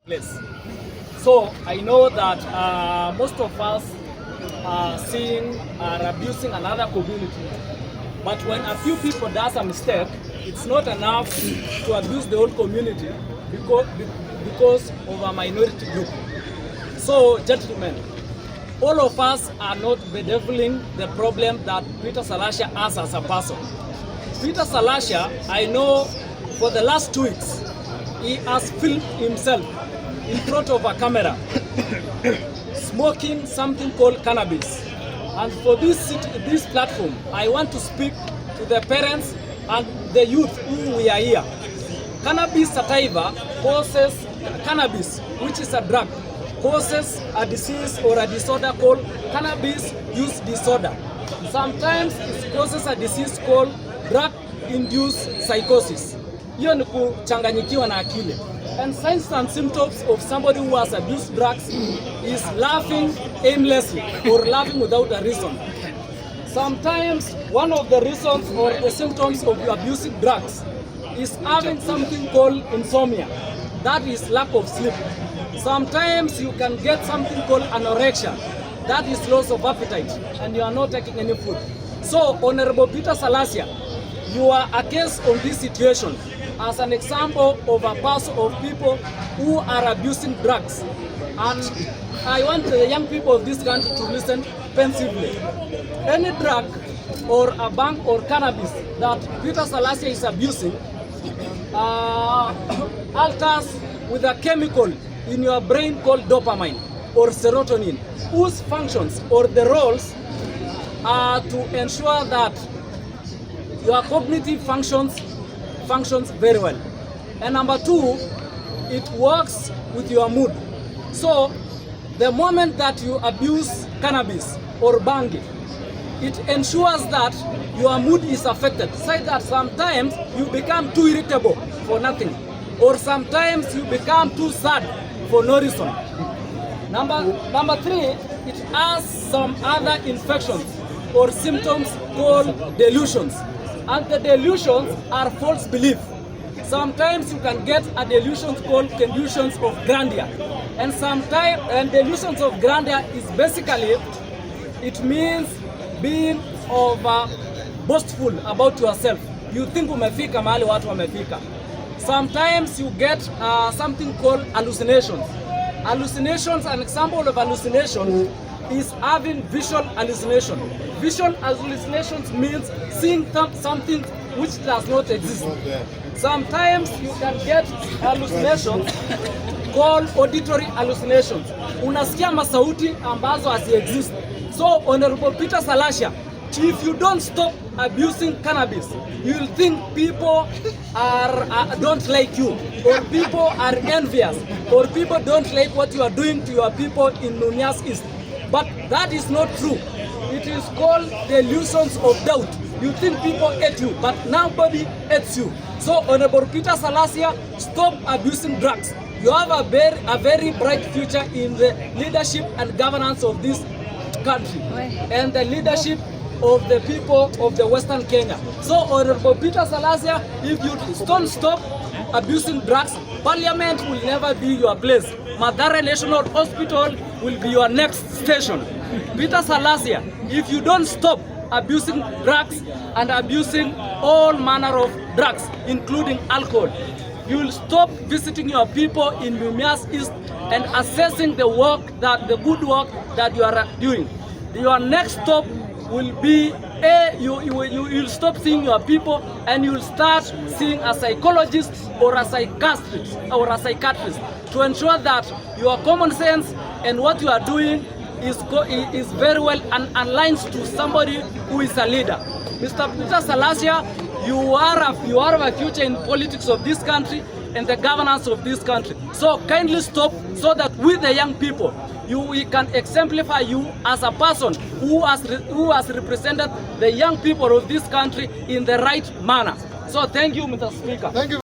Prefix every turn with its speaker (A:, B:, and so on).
A: place. So I know that most of us are abusing another community. But when a few people does a mistake, it's not enough to abuse the whole community because of a minority group. So, gentlemen, all of us are not bedeviling the problem that Peter Salasya has as a person. Peter Salasya, I know for the last 2 weeks, he has filmed himself in front of a camera smoking something called cannabis. And for this platform, I want to speak to the parents and the youth who we are here. Cannabis sativa causes, cannabis, which is a drug, causes a disease or a disorder called cannabis use disorder. Sometimes it causes a disease called drug-induced psychosis. Hiyo ni kuchanganyikiwa na akili. And signs and symptoms of somebody who has abused drugs is laughing aimlessly or laughing without a reason. Sometimes one of the reasons or the symptoms of abusing drugs is having something called insomnia. That is lack of sleep. Sometimes you can get something called anorexia. That is loss of appetite and you are not taking any food. So, Honorable Peter Salasya, you are a case on this situation as an example of a person of people who are abusing drugs. And I want the young people of this country to listen pensively. Any drug or a bank or cannabis that Peter Salasya is abusing alters with a chemical in your brain called dopamine or serotonin, whose functions or the roles are to ensure that your cognitive functions very well. And number 2, it works with your mood. So the moment that you abuse cannabis or bangi, it ensures that your mood is affected. Say that sometimes you become too irritable for nothing, or sometimes you become too sad for no reason. Number 3, it has some other infections or symptoms called delusions. And the delusions are false belief. Sometimes you can get a delusion called delusions of grandeur. And sometimes, delusions of grandeur is basically, it means being boastful about yourself. You think umefika mahali watu wamefika. Sometimes you get something called hallucinations. Hallucinations, an example of hallucination is having visual hallucination. Visual hallucinations means seeing something which does not exist. Sometimes you can get hallucinations called auditory hallucinations. Unasikia masauti ambazo hazi-exist. So, Honorable Peter Salasya, if you don't stop abusing cannabis, you'll think people don't like you, or people are envious, or people don't like what you are doing to your people in Mumias East. But that is not true. It is called delusions of doubt. You think people hate you, but nobody hates you. So, Honorable Peter Salasya, stop abusing drugs. You have a very bright future in the leadership and governance of this country and the leadership of the people of the Western Kenya. So, Honorable Peter Salasya, if you don't stop abusing drugs, Parliament will never be your place. Madara National Hospital will be your next station. Peter Salasya, if you don't stop abusing drugs and abusing all manner of drugs, including alcohol, you will stop visiting your people in Mumias East and assessing the good work that you are doing. Your next stop will be you'll stop seeing your people and you'll start seeing a psychologist or a psychiatrist to ensure that your common sense and what you are doing is very well and aligns to somebody who is a leader. Mr. Peter Salasya, you are a future in politics of this country and the governance of this country. So kindly stop so that with the young people, we can exemplify you as a person who has represented the young people of this country in the right manner. So thank you, Mr. Speaker.
B: Thank you.